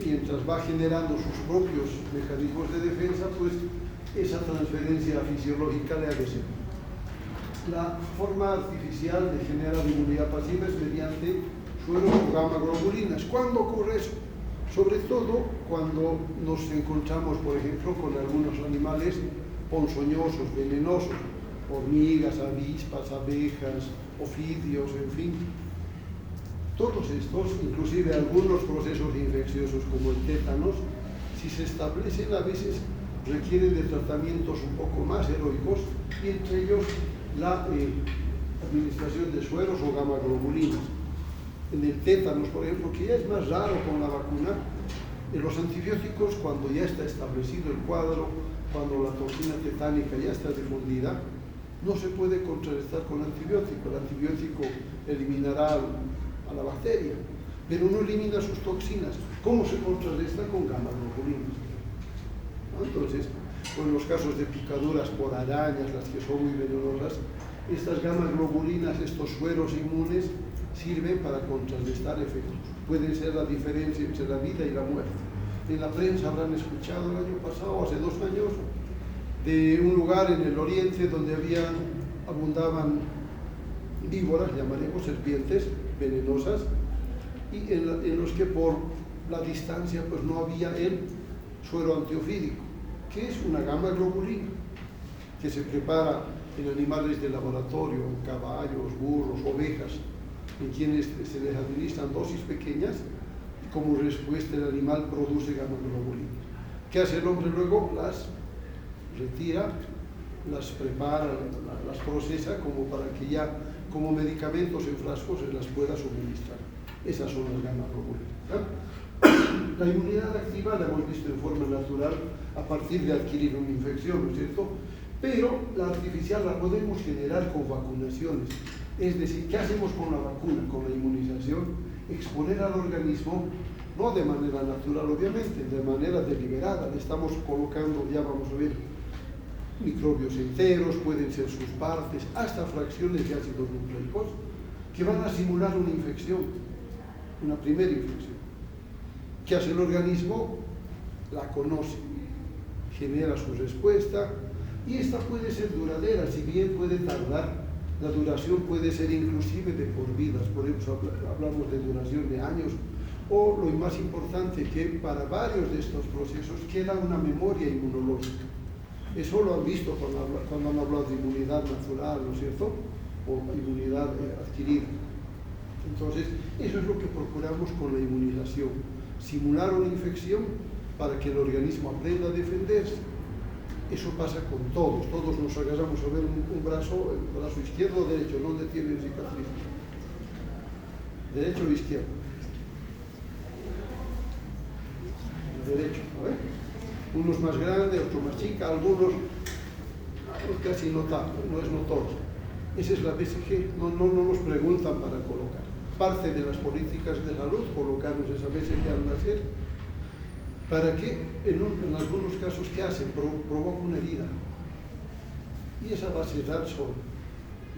mientras va generando sus propios mecanismos de defensa, pues esa transferencia fisiológica le hace ser. La forma artificial de generar inmunidad pasiva es mediante sueros o gamma globulinas. ¿Cuándo ocurre eso? Sobre todo cuando nos encontramos, por ejemplo, con algunos animales ponzoñosos, venenosos, hormigas, avispas, abejas, ofidios, en fin. Todos estos, inclusive algunos procesos infecciosos como el tétanos, si se establecen a veces requieren de tratamientos un poco más heroicos, y entre ellos la administración de sueros o gamma globulinas. En el tétanos, por ejemplo, que ya es más raro con la vacuna, en los antibióticos, cuando ya está establecido el cuadro, cuando la toxina tetánica ya está difundida, no se puede contrarrestar con antibiótico. El antibiótico eliminará a la bacteria, pero no elimina sus toxinas. ¿Cómo se contrarresta? Con gamma globulinas, ¿no? Entonces, en los casos de picaduras por arañas, las que son muy venenosas, estas gamma globulinas, estos sueros inmunes, sirven para contrarrestar efectos. Pueden ser la diferencia entre la vida y la muerte. En la prensa habrán escuchado el año pasado, hace 2 años, de un lugar en el oriente donde abundaban víboras, llamaremos serpientes venenosas, y en los que por la distancia pues no había el suero antiofídico, que es una gamma globulina que se prepara en animales de laboratorio, caballos, burros, ovejas, en quienes se les administran dosis pequeñas, y como respuesta el animal produce gamma globulina. ¿Qué hace el hombre luego? Las retira, las prepara, las procesa como para que ya como medicamentos en frascos se las pueda suministrar. Esas son las gamma globulinas, ¿no? La inmunidad activa la hemos visto en forma natural a partir de adquirir una infección, ¿no es cierto? Pero la artificial la podemos generar con vacunaciones. Es decir, ¿qué hacemos con la vacuna, con la inmunización? Exponer al organismo, no de manera natural obviamente, de manera deliberada. Le estamos colocando, ya vamos a ver, microbios enteros, pueden ser sus partes, hasta fracciones de ácidos nucleicos, que van a simular una infección, una primera infección. ¿Qué hace el organismo? La conoce, genera su respuesta, y esta puede ser duradera, si bien puede tardar. La duración puede ser inclusive de por vidas, por ejemplo, hablamos de duración de años, o lo más importante, que para varios de estos procesos queda una memoria inmunológica. Eso lo han visto cuando han hablado de inmunidad natural, ¿no es cierto? O inmunidad adquirida. Entonces, eso es lo que procuramos con la inmunización, simular una infección para que el organismo aprenda a defenderse. Eso pasa con todos nos agarramos a ver un brazo, el brazo izquierdo o derecho, ¿dónde tienen cicatriz? ¿Derecho o izquierdo? Derecho, ¿no? Unos más grandes, otros más chicos, algunos casi no tanto, no es notorio. Esa es la BCG, no nos preguntan para colocar. Parte de las políticas de salud, colocarnos esa BCG al nacer, para que en algunos casos, ¿qué hace? Provoca una herida. Y esa va a cerrar solo.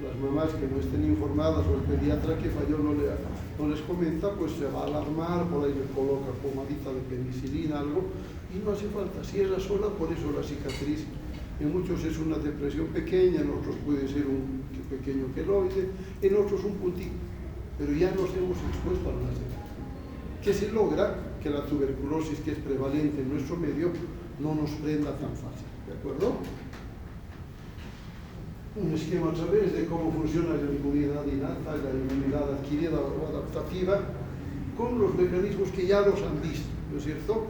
Las mamás que no estén informadas o el pediatra que falló no les comenta, pues se va a alarmar, por ahí le coloca pomadita de penicilina, algo, y no hace falta, cierra sola, por eso la cicatriz. En muchos es una depresión pequeña, en otros puede ser un pequeño queloide, en otros un puntito, pero ya nos hemos expuesto al nacer. ¿Qué se logra? Que la tuberculosis, que es prevalente en nuestro medio, no nos prenda tan fácil, ¿de acuerdo? Un esquema a través de cómo funciona la inmunidad innata, la inmunidad adquirida o adaptativa, con los mecanismos que ya los han visto, ¿no es cierto?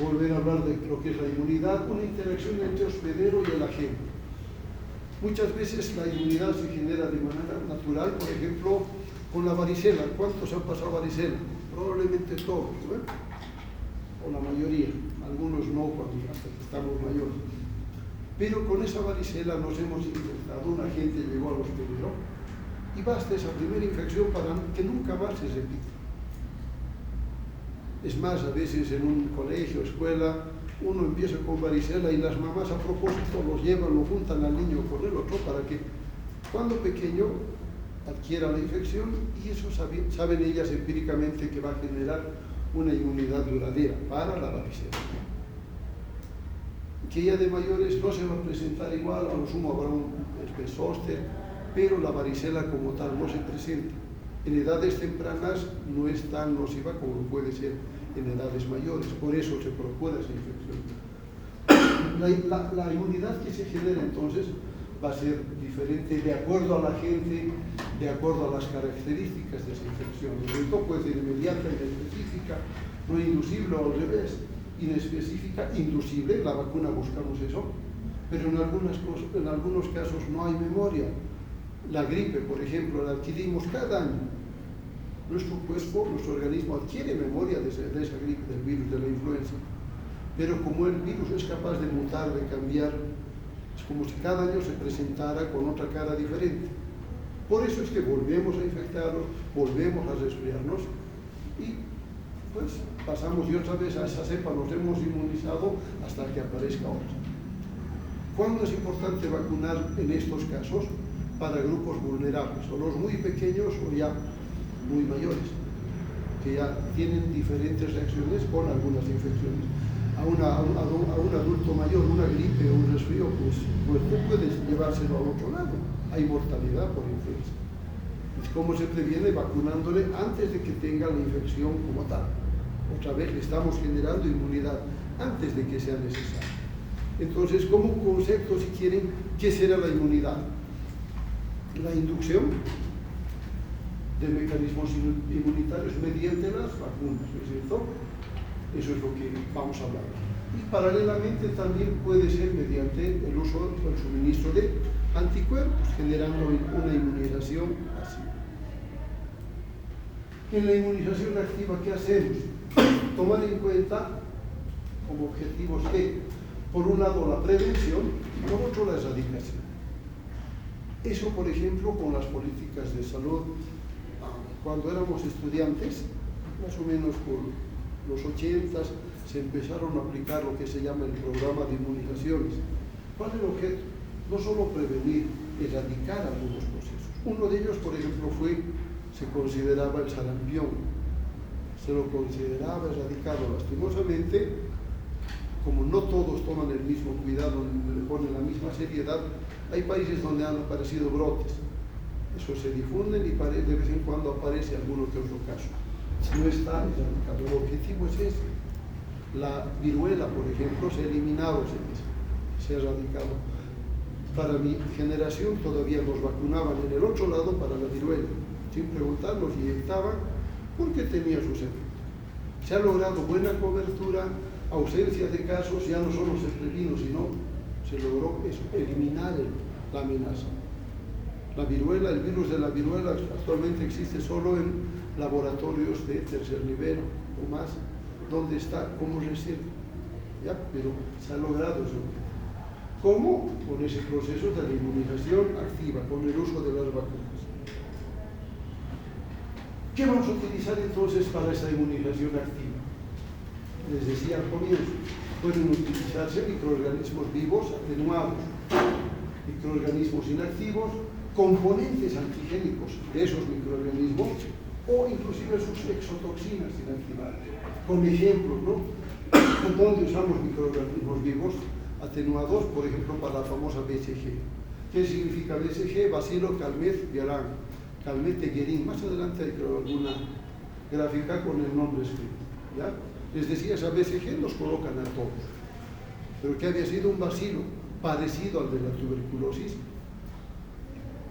Volver a hablar de lo que es la inmunidad, una interacción entre hospedero y el agente. Muchas veces la inmunidad se genera de manera natural, por ejemplo, con la varicela. ¿Cuántos han pasado varicela? Probablemente todos, ¿no? O la mayoría, algunos no, hasta que estamos mayores. Pero con esa varicela nos hemos infectado, un agente llegó al hospedero y basta esa primera infección para que nunca más se repita. Es más, a veces en un colegio, escuela, uno empieza con varicela y las mamás a propósito los llevan, lo juntan al niño con el otro para que cuando pequeño adquiera la infección, y eso saben ellas empíricamente que va a generar una inmunidad duradera para la varicela. Que ya de mayores no se va a presentar igual, a lo sumo habrá un zóster, pero la varicela como tal no se presenta. En edades tempranas no es tan nociva como puede ser en edades mayores, por eso se procura esa infección. La inmunidad que se genera entonces va a ser diferente de acuerdo a la gente, de acuerdo a las características de esa infección. Esto puede ser inmediata, inespecífica, no inducible o al revés, inespecífica, inducible, en la vacuna buscamos eso, pero en algunos casos no hay memoria. La gripe, por ejemplo, la adquirimos cada año. Nuestro cuerpo, nuestro organismo adquiere memoria de esa gripe, del virus, de la influenza. Pero como el virus es capaz de mutar, de cambiar, es como si cada año se presentara con otra cara diferente. Por eso es que volvemos a infectarnos, volvemos a resfriarnos y pues pasamos y otra vez a esa cepa nos hemos inmunizado hasta que aparezca otra. ¿Cuándo es importante vacunar en estos casos? Para grupos vulnerables, o los muy pequeños o ya muy mayores, que ya tienen diferentes reacciones con algunas infecciones. A un adulto mayor, una gripe o un resfrío, pues tú puedes llevárselo al otro lado. Hay mortalidad por influenza. ¿Cómo se previene? Vacunándole antes de que tenga la infección como tal. Otra vez le estamos generando inmunidad antes de que sea necesario. Entonces, como concepto, si quieren, ¿qué será la inmunidad? La inducción de mecanismos inmunitarios mediante las vacunas, ¿no es cierto? Eso es lo que vamos a hablar. Y paralelamente también puede ser mediante el uso, el suministro de anticuerpos, generando una inmunización así. En la inmunización activa, ¿qué hacemos? Tomar en cuenta como objetivos que, por un lado, la prevención y por otro, la erradicación. Eso, por ejemplo, con las políticas de salud, cuando éramos estudiantes, más o menos por los 80s, se empezaron a aplicar lo que se llama el programa de inmunizaciones. ¿Cuál es el objeto? No solo prevenir, erradicar algunos procesos. Uno de ellos, por ejemplo, se consideraba el sarampión. Se lo consideraba erradicado. Lastimosamente, como no todos toman el mismo cuidado, le ponen la misma seriedad, hay países donde han aparecido brotes. Eso se difunden y de vez en cuando aparece alguno que otro caso. No está erradicado. El objetivo es ese. La viruela, por ejemplo, se ha eliminado, se ha erradicado. Para mi generación todavía nos vacunaban en el otro lado para la viruela. Sin preguntar, nos inyectaban porque tenía sus efectos. Se ha logrado buena cobertura, ausencia de casos, ya no solo se previno, sino se logró eso, eliminar la amenaza. La viruela, el virus de la viruela actualmente existe solo en laboratorios de tercer nivel o más, donde está como reserva, ¿ya? Pero se ha logrado eso. ¿Cómo? Con ese proceso de la inmunización activa, con el uso de las vacunas. ¿Qué vamos a utilizar entonces para esa inmunización activa? Les decía al comienzo, pueden utilizarse microorganismos vivos atenuados, microorganismos inactivos, componentes antigénicos de esos microorganismos o inclusive sus exotoxinas inactivadas. Con ejemplos, ¿no? ¿Dónde usamos microorganismos vivos atenuados? Por ejemplo, para la famosa BCG. ¿Qué significa BCG? Bacilo calmette guerin, calmette guerin. Más adelante hay creo alguna gráfica con el nombre escrito, ¿ya? Les decía, esa BCG nos colocan a todos. Pero que había sido un bacilo parecido al de la tuberculosis,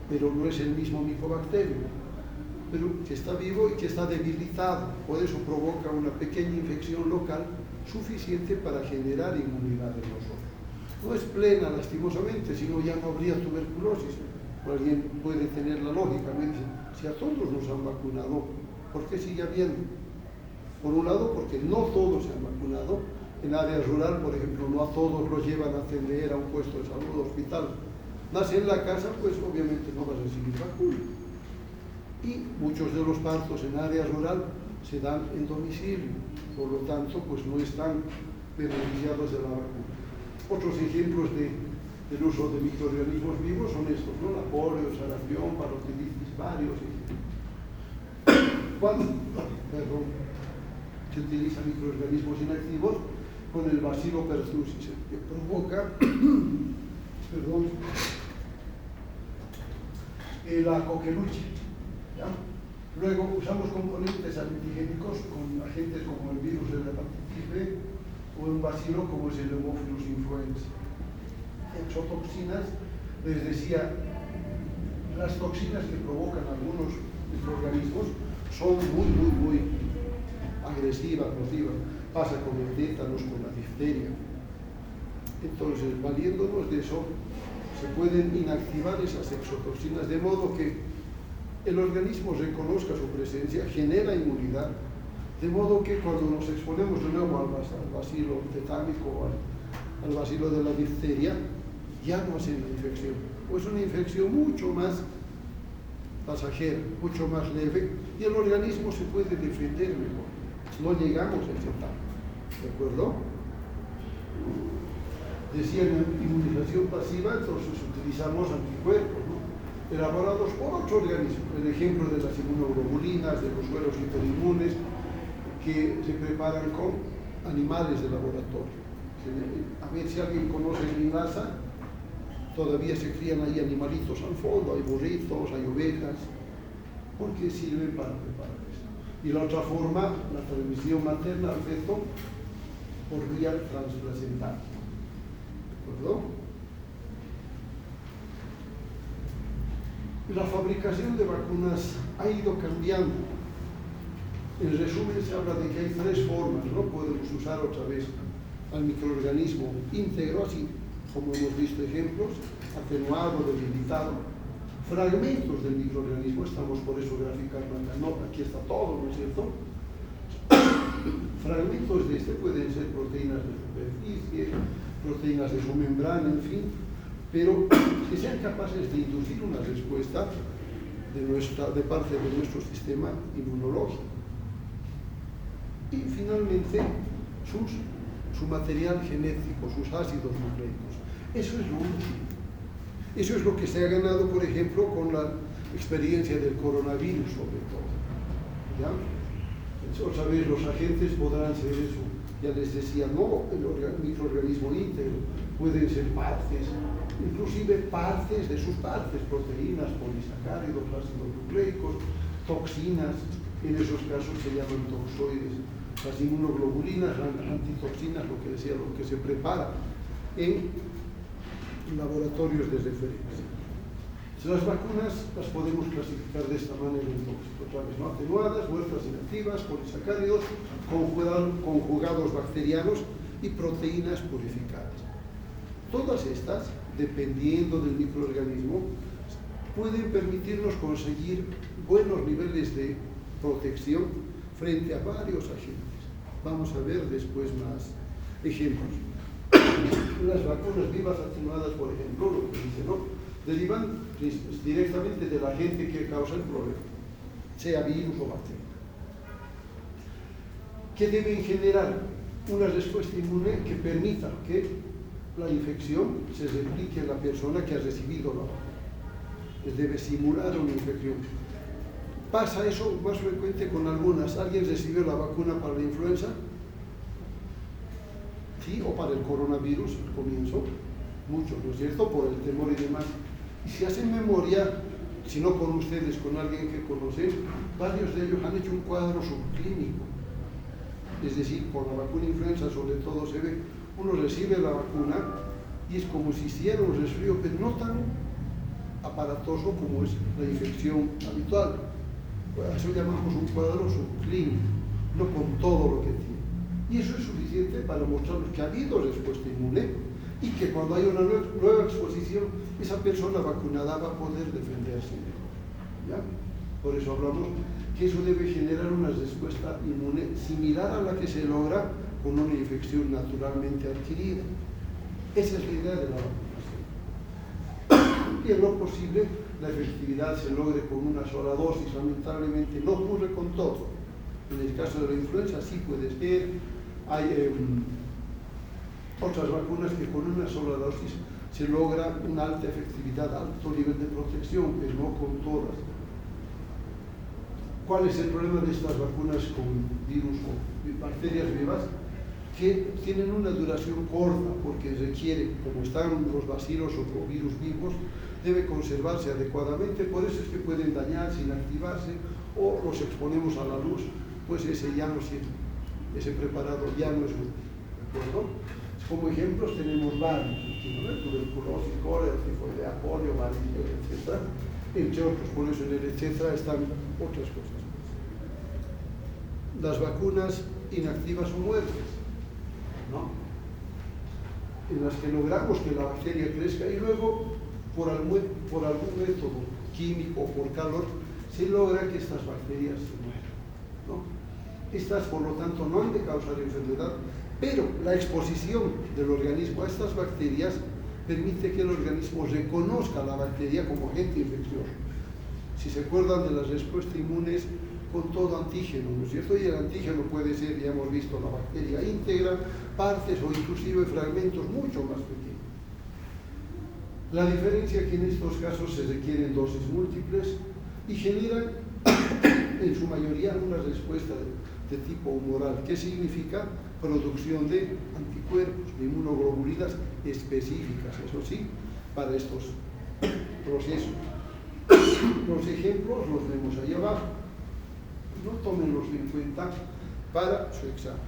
pero no es el mismo micobacterio, pero que está vivo y que está debilitado. Por eso provoca una pequeña infección local suficiente para generar inmunidad en nosotros. No es plena, lastimosamente, si no ya no habría tuberculosis. Alguien puede tener la lógica, me dice, si a todos nos han vacunado, ¿por qué sigue habiendo? Por un lado, porque no todos se han vacunado. En área rural, por ejemplo, no a todos los llevan a atender a un puesto de salud, hospital. Nace en la casa, pues obviamente no va a recibir vacuna. Y muchos de los partos en área rural se dan en domicilio, por lo tanto, pues no están beneficiados de la vacuna. Otros ejemplos del uso de microorganismos vivos son estos, ¿no? La polio, sarampión, parotiditis, varios ejemplos. Se utilizan microorganismos inactivos con el Bacillus pertussis, que provoca la coqueluche. ¿Ya? Luego usamos componentes antigénicos con agentes como el virus de la hepatitis B o un bacilo como es el Haemophilus influenza. Exotoxinas, les decía, las toxinas que provocan algunos microorganismos son muy agresivas, nocivas. Pasa con el tétanos, con la difteria. Entonces, valiéndonos de eso, se pueden inactivar esas exotoxinas de modo que el organismo reconozca su presencia, genera inmunidad, de modo que cuando nos exponemos de nuevo al bacilo tetánico o al bacilo de la difteria, ya no hacen la infección. O es una infección mucho más pasajera, mucho más leve, y el organismo se puede defender mejor. No llegamos a ese etapa, ¿de acuerdo? Decían inmunización pasiva, entonces utilizamos anticuerpos, ¿no? Elaborados por otro organismo. El ejemplo de las inmunoglobulinas, de los sueros hiperinmunes, que se preparan con animales de laboratorio. A ver si alguien conoce el INASA, todavía se crían ahí animalitos al fondo, hay burritos, hay ovejas, porque sirven para preparar eso. Y la otra forma, la transmisión materna al feto por vía transplacental. ¿De acuerdo? La fabricación de vacunas ha ido cambiando. En resumen, se habla de que hay tres formas, ¿no? Podemos usar otra vez al microorganismo íntegro, así como hemos visto ejemplos, atenuado, debilitado, fragmentos del microorganismo, estamos por eso graficando acá, no, aquí está todo, ¿no es cierto? Fragmentos de este pueden ser proteínas de superficie, proteínas de su membrana, en fin, pero que sean capaces de inducir una respuesta de parte de nuestro sistema inmunológico. Y finalmente, su material genético, sus ácidos nucleicos. Eso es lo último. Eso es lo que se ha ganado, por ejemplo, con la experiencia del coronavirus, sobre todo. ¿Ya? Otra vez, los agentes podrán ser eso. Ya les decía, no el microorganismo íntegro, pueden ser partes, inclusive partes de sus partes, proteínas, polisacáridos, ácidos nucleicos, toxinas, en esos casos se llaman toxoides. Las inmunoglobulinas, antitoxinas, lo que decía, lo que se prepara en laboratorios de referencia. Las vacunas las podemos clasificar de esta manera entonces, otra vez, ¿no? Atenuadas, muestras inactivas, polisacáridos, conjugados bacterianos y proteínas purificadas. Todas estas, dependiendo del microorganismo, pueden permitirnos conseguir buenos niveles de protección frente a varios agentes. Vamos a ver después más ejemplos. Las vacunas vivas atenuadas, por ejemplo, lo que dice, ¿no? Derivan directamente del agente que causa el problema, sea virus o bacteria. ¿Qué deben generar? Una respuesta inmune que permita que la infección se replique en la persona que ha recibido la vacuna. Debe simular una infección. Pasa eso más frecuente con algunas. ¿Alguien recibió la vacuna para la influenza? Sí, o para el coronavirus al comienzo. Muchos, ¿no es cierto? Por el temor y demás. Y si hacen memoria, si no con ustedes, con alguien que conocen, varios de ellos han hecho un cuadro subclínico. Es decir, con la vacuna influenza sobre todo se ve, uno recibe la vacuna y es como si hiciera un resfrío, pero no tan aparatoso como es la infección habitual. Eso llamamos un cuadro subclínico, no con todo lo que tiene. Y eso es suficiente para mostrarnos que ha habido respuesta inmune y que cuando hay una nueva exposición, esa persona vacunada va a poder defenderse mejor. ¿Ya? Por eso hablamos que eso debe generar una respuesta inmune similar a la que se logra con una infección naturalmente adquirida. Esa es la idea de la vacunación. Y en lo posible, la efectividad se logre con una sola dosis. Lamentablemente no ocurre con todo. En el caso de la influenza sí puede ser. Hay otras vacunas que con una sola dosis se logra una alta efectividad, alto nivel de protección, pero no con todas. ¿Cuál es el problema de estas vacunas con virus o bacterias vivas? Que tienen una duración corta porque requiere, como están los bacilos o virus vivos, debe conservarse adecuadamente, por eso es que pueden dañarse, inactivarse, o los exponemos a la luz, pues ese ya no sirve, ese preparado ya no es útil, ¿de acuerdo? Como ejemplos tenemos varios, tuberculosis, cólera, tifoidea, polio, varicela, etc. Entre otros, por eso en el etcétera están otras cosas. Las vacunas inactivas o muertes, ¿no? En las que logramos que la bacteria crezca y luego por algún método químico o por calor se logra que estas bacterias se mueran, ¿no? Estas, por lo tanto, no han de causar enfermedad, pero la exposición del organismo a estas bacterias permite que el organismo reconozca a la bacteria como agente infeccioso. Si se acuerdan de las respuestas inmunes con todo antígeno, ¿no es cierto? Y el antígeno puede ser, ya hemos visto, la bacteria íntegra, partes o inclusive fragmentos mucho más pequeños. La diferencia es que en estos casos se requieren dosis múltiples y generan en su mayoría una respuesta de tipo humoral. ¿Qué significa? Producción de anticuerpos, de inmunoglobulinas específicas, eso sí, para estos procesos. Los ejemplos los vemos ahí abajo. No tómenlos en cuenta para su examen.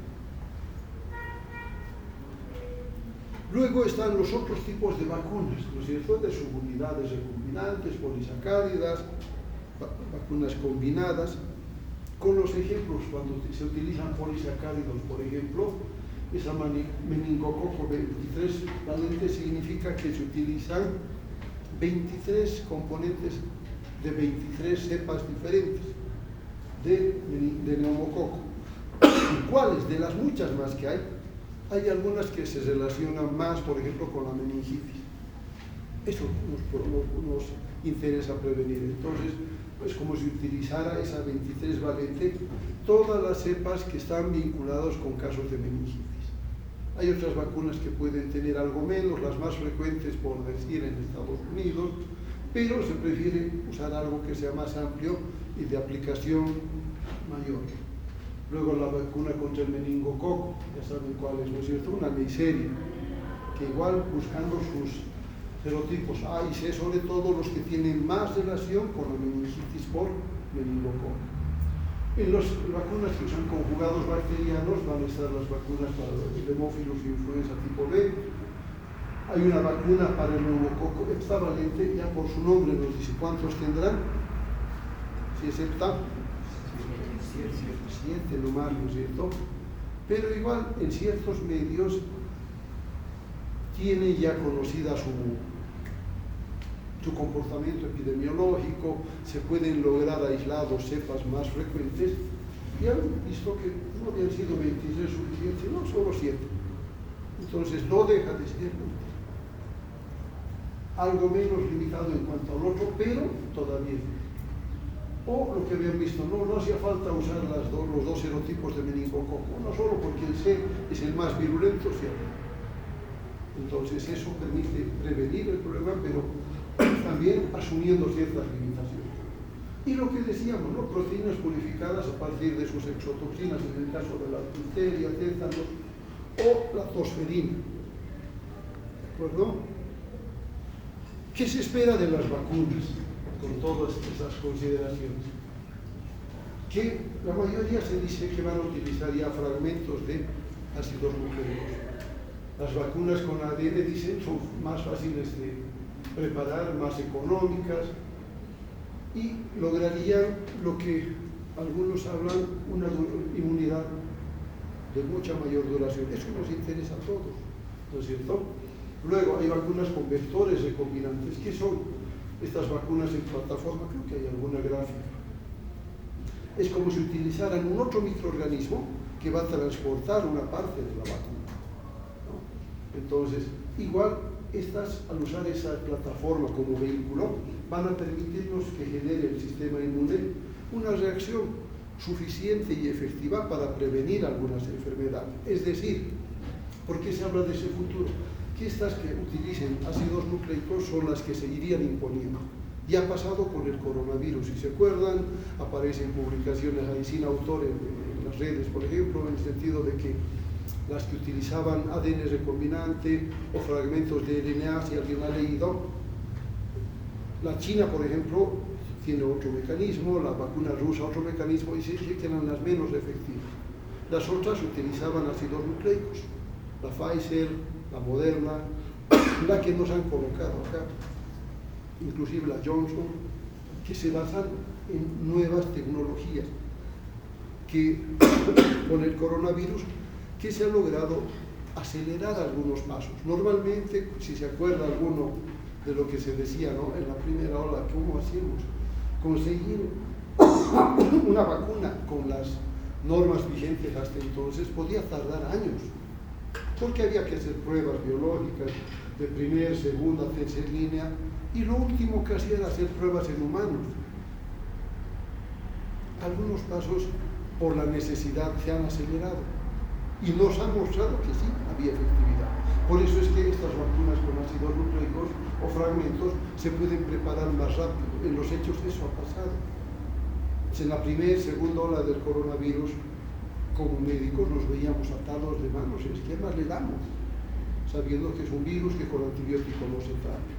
Luego están los otros tipos de vacunas, ¿no es cierto? De subunidades recombinantes, polisacáridas, vacunas combinadas. Con los ejemplos, cuando se utilizan polisacáridos, por ejemplo, esa meningococo 23 valente significa que se utilizan 23 componentes de 23 cepas diferentes de neumococo. ¿Cuáles? De las muchas más que hay algunas que se relacionan más, por ejemplo, con la meningitis. Eso nos interesa prevenir. Entonces, pues como si utilizara esa 23 valente, todas las cepas que están vinculadas con casos de meningitis. Hay otras vacunas que pueden tener algo menos, las más frecuentes, por decir, en Estados Unidos, pero se prefiere usar algo que sea más amplio y de aplicación mayor. Luego la vacuna contra el meningococo, ya saben cuál es, ¿no es cierto? Una miseria, que igual buscando sus serotipos A y C, sobre todo los que tienen más relación con la meningitis por meningococo. En las vacunas que usan conjugados bacterianos van a estar las vacunas para el hemófilos y influenza tipo B. Hay una vacuna para el neumococo heptavalente, ya por su nombre nos dice cuántos tendrán. Si es hepta, 7 nomás, ¿no es cierto? Pero igual en ciertos medios tiene ya conocida su comportamiento epidemiológico, se pueden lograr aislados cepas más frecuentes y han visto que no habían sido 23 suficientes, sino solo 7. Entonces no deja de ser algo menos limitado en cuanto al otro, pero todavía. O lo que habían visto, no hacía falta usar los dos serotipos de meningococo, no solo porque el C es el más virulento, ¿cierto? Entonces eso permite prevenir el problema, pero también asumiendo ciertas limitaciones. Y lo que decíamos, ¿no? Proteínas purificadas a partir de sus exotoxinas, en el caso de la difteria, tétanos, o la tosferina. ¿De acuerdo? ¿Qué se espera de las vacunas con todas esas consideraciones? Que la mayoría se dice que van a utilizar ya fragmentos de ácidos nucleicos. Las vacunas con ADN, dicen, son más fáciles de preparar, más económicas y lograrían lo que algunos hablan, una inmunidad de mucha mayor duración. Eso nos interesa a todos, ¿no es cierto? Luego hay vacunas con vectores recombinantes. ¿Qué son estas vacunas en plataforma? Creo que hay alguna gráfica. Es como si utilizaran un otro microorganismo que va a transportar una parte de la vacuna, ¿no? Entonces, igual estas, al usar esa plataforma como vehículo, van a permitirnos que genere el sistema inmune una reacción suficiente y efectiva para prevenir algunas enfermedades. Es decir, ¿por qué se habla de ese futuro? Que estas que utilicen ácidos nucleicos son las que se irían imponiendo. Y ha pasado con el coronavirus. Si se acuerdan, aparecen publicaciones ahí sin autor en las redes, por ejemplo, en el sentido de que las que utilizaban ADN recombinante o fragmentos de RNA, si alguien ha leído, la China, por ejemplo, tiene otro mecanismo, la vacuna rusa otro mecanismo, y se dice que eran las menos efectivas. Las otras utilizaban ácidos nucleicos, la Pfizer, la Moderna, la que nos han colocado acá, inclusive la Johnson, que se basan en nuevas tecnologías, que con el coronavirus, que se ha logrado acelerar algunos pasos. Normalmente, si se acuerda alguno de lo que se decía, ¿no?, en la primera ola, ¿cómo hacíamos? Conseguir una vacuna con las normas vigentes hasta entonces podía tardar años, porque había que hacer pruebas biológicas de primera, segunda, tercera línea, y lo último que hacía era hacer pruebas en humanos. Algunos pasos por la necesidad se han acelerado y nos han mostrado que sí, había efectividad. Por eso es que estas vacunas con ácidos nucleicos o fragmentos se pueden preparar más rápido. En los hechos eso ha pasado. En la primera y segunda ola del coronavirus, como médicos nos veíamos atados de manos, es que más le damos, sabiendo que es un virus que con antibióticos no se trata.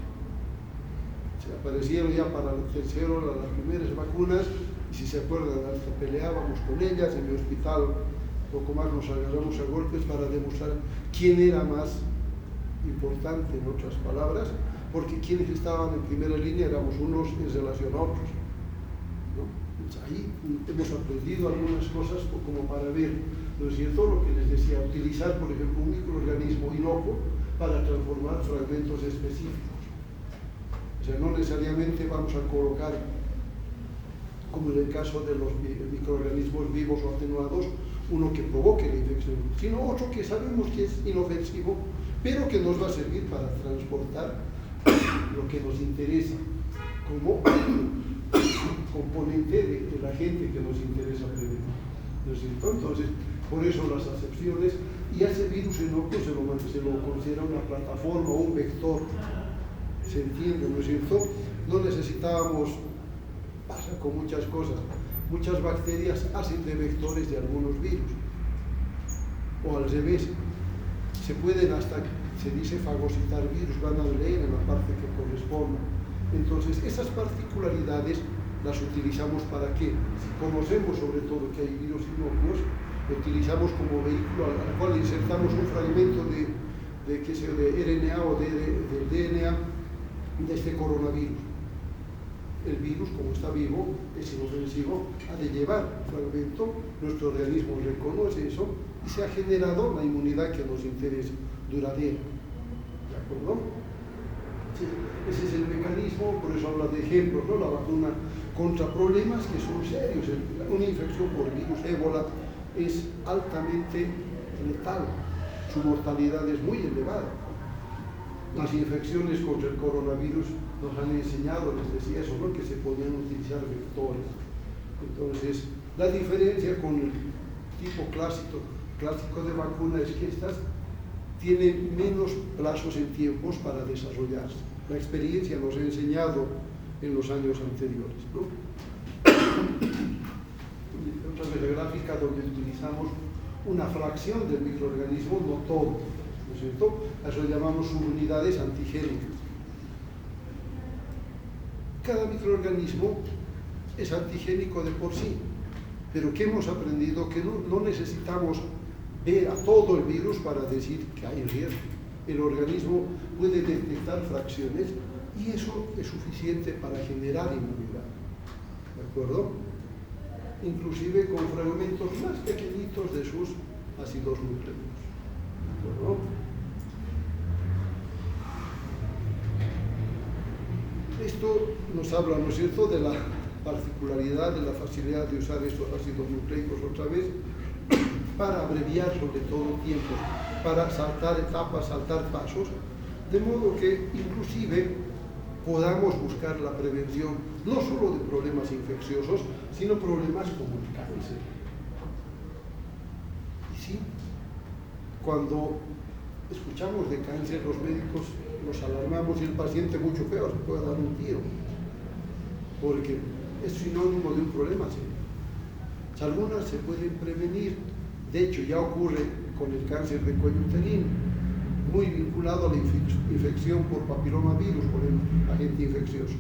Se aparecieron ya para la tercera ola las primeras vacunas, y si se acuerdan, hasta peleábamos con ellas en mi hospital, poco más nos agarramos a golpes para demostrar quién era más importante, en otras palabras, porque quienes estaban en primera línea éramos unos en relación a otros, ¿no? Entonces, ahí hemos aprendido algunas cosas como para ver, ¿no es cierto?, lo que les decía, utilizar, por ejemplo, un microorganismo inocuo para transformar fragmentos específicos. O sea, no necesariamente vamos a colocar, como en el caso de los microorganismos vivos o atenuados, uno que provoque la infección, sino otro que sabemos que es inofensivo, pero que nos va a servir para transportar lo que nos interesa como componente de la gente que nos interesa prevenir, ¿no es cierto? Entonces, por eso las acepciones, y a ese virus inocuo se lo considera una plataforma, un vector, se entiende, ¿no es cierto? No necesitábamos, pasa con muchas cosas, muchas bacterias hacen de vectores de algunos virus, o al revés, se pueden hasta, se dice, fagocitar virus, van a leer en la parte que corresponda. Entonces, esas particularidades las utilizamos para qué. Si conocemos sobre todo que hay virus inocuos, lo utilizamos como vehículo al cual insertamos un fragmento de RNA o del DNA de este coronavirus. El virus, como está vivo, es inofensivo, ha de llevar un fragmento, nuestro organismo reconoce eso y se ha generado la inmunidad que nos interesa, duradera. ¿De acuerdo? Sí, ese es el mecanismo, por eso habla de ejemplos, ¿no? La vacuna contra problemas que son serios. Una infección por virus ébola es altamente letal, su mortalidad es muy elevada. Las infecciones contra el coronavirus nos han enseñado, les decía eso, ¿no?, que se podían utilizar vectores. Entonces, la diferencia con el tipo clásico de vacuna es que estas tienen menos plazos en tiempos para desarrollarse. La experiencia nos ha enseñado en los años anteriores, ¿no? Otra vez la gráfica donde utilizamos una fracción del microorganismo, no todo, ¿no es cierto? A eso llamamos subunidades antigénicas. Cada microorganismo es antigénico de por sí, pero que hemos aprendido que no necesitamos ver a todo el virus para decir que hay riesgo. El organismo puede detectar fracciones y eso es suficiente para generar inmunidad, ¿de acuerdo? Inclusive con fragmentos más pequeñitos de sus ácidos nucleicos, ¿de acuerdo? Esto nos habla, ¿no es cierto?, de la particularidad, de la facilidad de usar estos ácidos nucleicos otra vez para abreviar sobre todo tiempos, para saltar etapas, saltar pasos, de modo que inclusive podamos buscar la prevención no solo de problemas infecciosos, sino problemas como el cáncer. Y sí, cuando escuchamos de cáncer, los médicos nos alarmamos y el paciente mucho peor, se puede dar un tiro. porque es sinónimo de un problema serio. Algunas se pueden prevenir, de hecho ya ocurre con el cáncer de cuello uterino, muy vinculado a la infección por papilomavirus, por el agente infeccioso.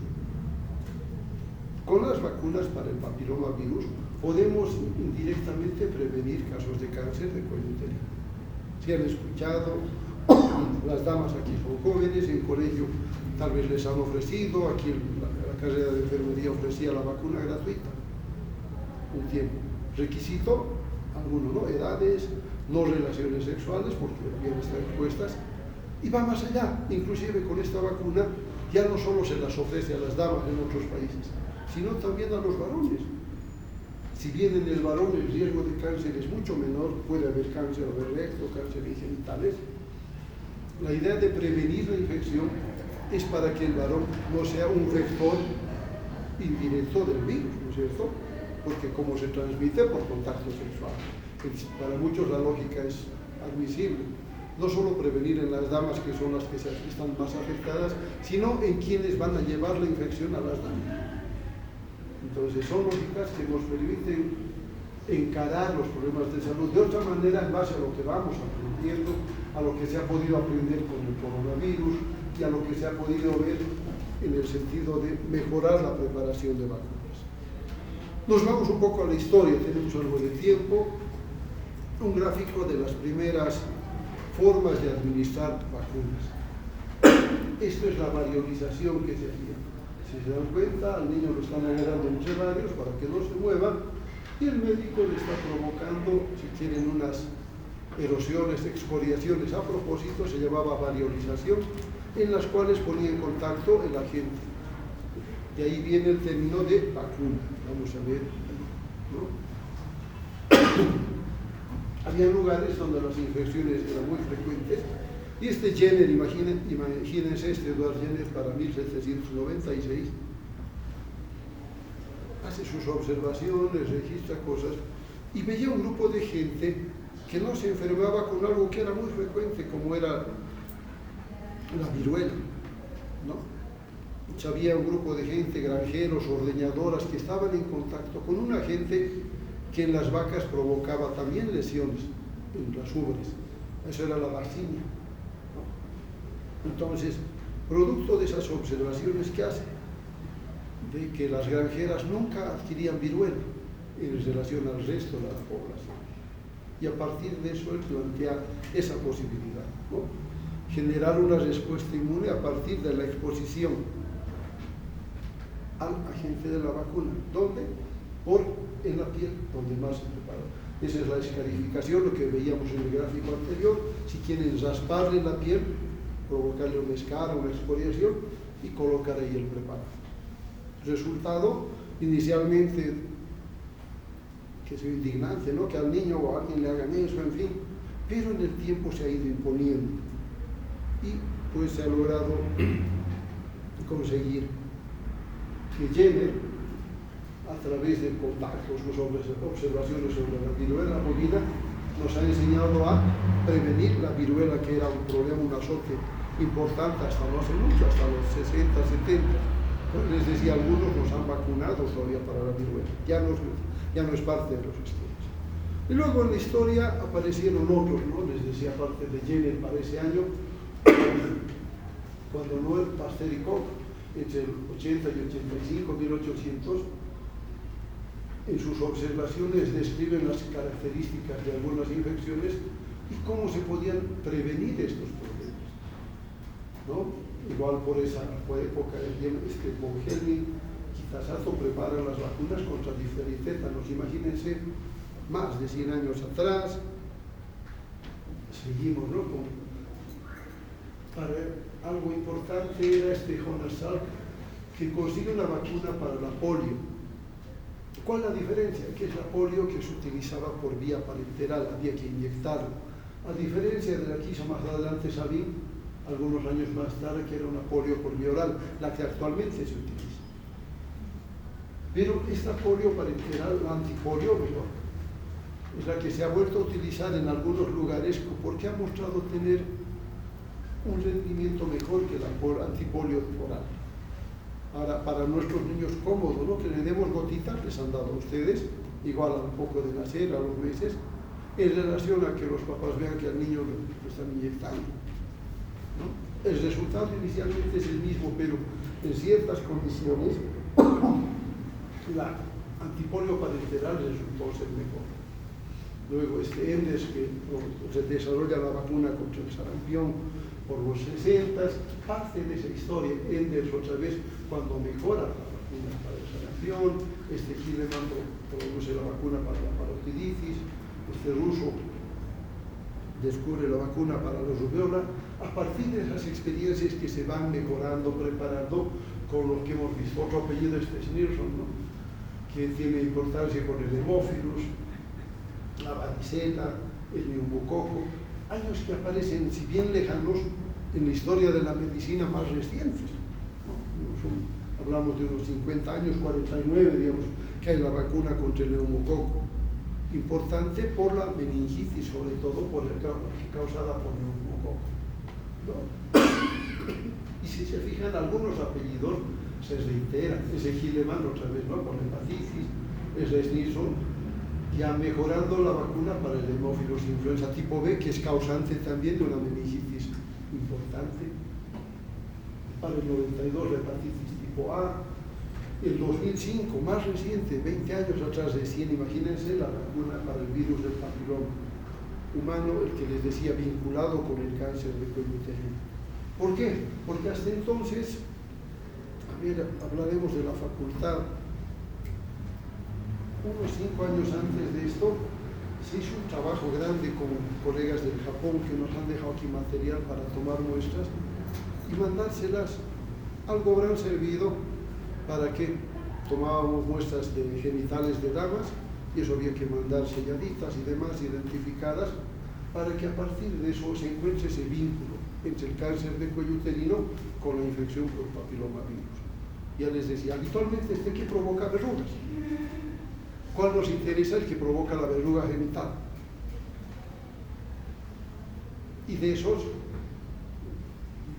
Con las vacunas para el papilomavirus podemos indirectamente prevenir casos de cáncer de cuello uterino. Si han escuchado, las damas aquí son jóvenes, en colegio tal vez les han ofrecido, aquí la carrera de enfermería ofrecía la vacuna gratuita, un tiempo. Requisito, alguno, ¿no? Edades, no relaciones sexuales, porque debían estar expuestas, y va más allá. Inclusive con esta vacuna ya no solo se las ofrece a las damas en otros países, sino también a los varones. Si bien en el varón el riesgo de cáncer es mucho menor, puede haber cáncer de recto, cáncer de genitales, la idea de prevenir la infección es para que el varón no sea un vector indirecto del virus, ¿no es cierto? Porque como se transmite por contacto sexual, para muchos la lógica es admisible. No solo prevenir en las damas, que son las que están más afectadas, sino en quienes van a llevar la infección a las damas. Entonces son lógicas que nos permiten encarar los problemas de salud de otra manera en base a lo que vamos aprendiendo, a lo que se ha podido aprender con el coronavirus y a lo que se ha podido ver en el sentido de mejorar la preparación de vacunas. Nos vamos un poco a la historia, tenemos algo de tiempo, un gráfico de las primeras formas de administrar vacunas. Esto es la variolización que se hacía. Si se dan cuenta, al niño lo están agarrando en celarios para que no se mueva y el médico le está provocando, si quieren, unas erosiones, excoriaciones a propósito, se llamaba variolización, en las cuales ponía en contacto el agente. De ahí viene el término de vacuna. Vamos a ver, ¿no? Había lugares donde las infecciones eran muy frecuentes y este Jenner, imagínense este Edward Jenner para 1796, hace sus observaciones, registra cosas y veía un grupo de gente que no se enfermaba con algo que era muy frecuente, como era la viruela, ¿no? Había un grupo de gente, granjeros, ordeñadoras, que estaban en contacto con un agente que en las vacas provocaba también lesiones en las ubres. Eso era la varicina, ¿no? Entonces, producto de esas observaciones que hace, de que las granjeras nunca adquirían viruela en relación al resto de la población. Y a partir de eso él plantea esa posibilidad, ¿no? Generar una respuesta inmune a partir de la exposición al agente de la vacuna. ¿Dónde? En la piel, donde más se prepara. Esa es la escarificación, lo que veíamos en el gráfico anterior. Si quieren rasparle la piel, provocarle una escara, una excoriación y colocar ahí el preparado. Resultado, inicialmente, que es indignante, ¿no? Que al niño o a alguien le hagan eso, en fin, pero en el tiempo se ha ido imponiendo y pues se ha logrado conseguir que Jenner, a través de contactos, observaciones sobre la viruela bovina, nos ha enseñado a prevenir la viruela, que era un problema, un azote importante hasta no hace mucho, hasta los 60, 70. Pues les decía, algunos nos han vacunado todavía para la viruela, ya no es parte de los estudios. Y luego en la historia aparecieron otros, ¿no? Les decía, aparte de Jenner para ese año, cuando Noel Pasteur y Koch, entre el 80 y 85, 1800, en sus observaciones describen las características de algunas infecciones y cómo se podían prevenir estos problemas, ¿no? Igual por esa época, von Helming, Kitazato preparan las vacunas contra difteria y tétanos. Imagínense, más de 100 años atrás. Seguimos, ¿no? Algo importante era Jonas Salk, que consigue una vacuna para la polio. ¿Cuál es la diferencia? Que es la polio que se utilizaba por vía parenteral, había que inyectarla. A diferencia de la que hizo más adelante Sabin, algunos años más tarde, que era una polio por vía oral, la que actualmente se utiliza. Pero esta polio parenteral, la antipolio, es la que se ha vuelto a utilizar en algunos lugares porque ha mostrado tener un rendimiento mejor que la antipolio oral. Ahora, para nuestros niños cómodo, ¿no? Que le demos gotitas, les han dado a ustedes, igual a un poco de nacer, a los meses, en relación a que los papás vean que al niño lo están inyectando, ¿no? El resultado inicialmente es el mismo, pero en ciertas condiciones la antipolio parenteral resultó ser mejor. Luego Enders, que se desarrolla la vacuna contra el sarampión por los 60, parte de esa historia. Enders otra vez cuando mejora la vacuna para el sarampión, Hilleman produce la vacuna para la parotiditis, ruso descubre la vacuna para la rubiola. A partir de esas experiencias que se van mejorando, preparando, con lo que hemos visto, otro apellido es Nilsson, ¿no? Que tiene importancia con el hemófilus, la varicela, el neumococo, años que aparecen, si bien lejanos, en la historia de la medicina más recientes, ¿no? Hablamos de unos 50 años, 49, digamos, que hay la vacuna contra el neumococo, importante por la meningitis, sobre todo causada por neumococo, ¿no? Y si se fijan, algunos apellidos se reiteran. Ese Hilleman, otra vez, ¿no? Por hepatitis, ese Nilsson, ya mejorando la vacuna para el hemófilos influenza tipo B, que es causante también de una meningitis importante. Para el 92, la hepatitis tipo A. El 2005, más reciente, 20 años atrás recién, imagínense, la vacuna para el virus del papiloma humano, el que les decía vinculado con el cáncer de cuello uterino. ¿Por qué? Porque hasta entonces, a ver, hablaremos de la facultad. Unos 5 años antes de esto, se hizo un trabajo grande con colegas del Japón que nos han dejado aquí material para tomar muestras y mandárselas. Algo habrán servido para que tomábamos muestras de genitales de damas y eso había que mandar selladitas y demás identificadas para que a partir de eso se encuentre ese vínculo entre el cáncer de cuello uterino con la infección por papilomavirus. Ya les decía, habitualmente este que provoca verrugas. ¿Cuál nos interesa? El que provoca la verruga genital. Y de esos,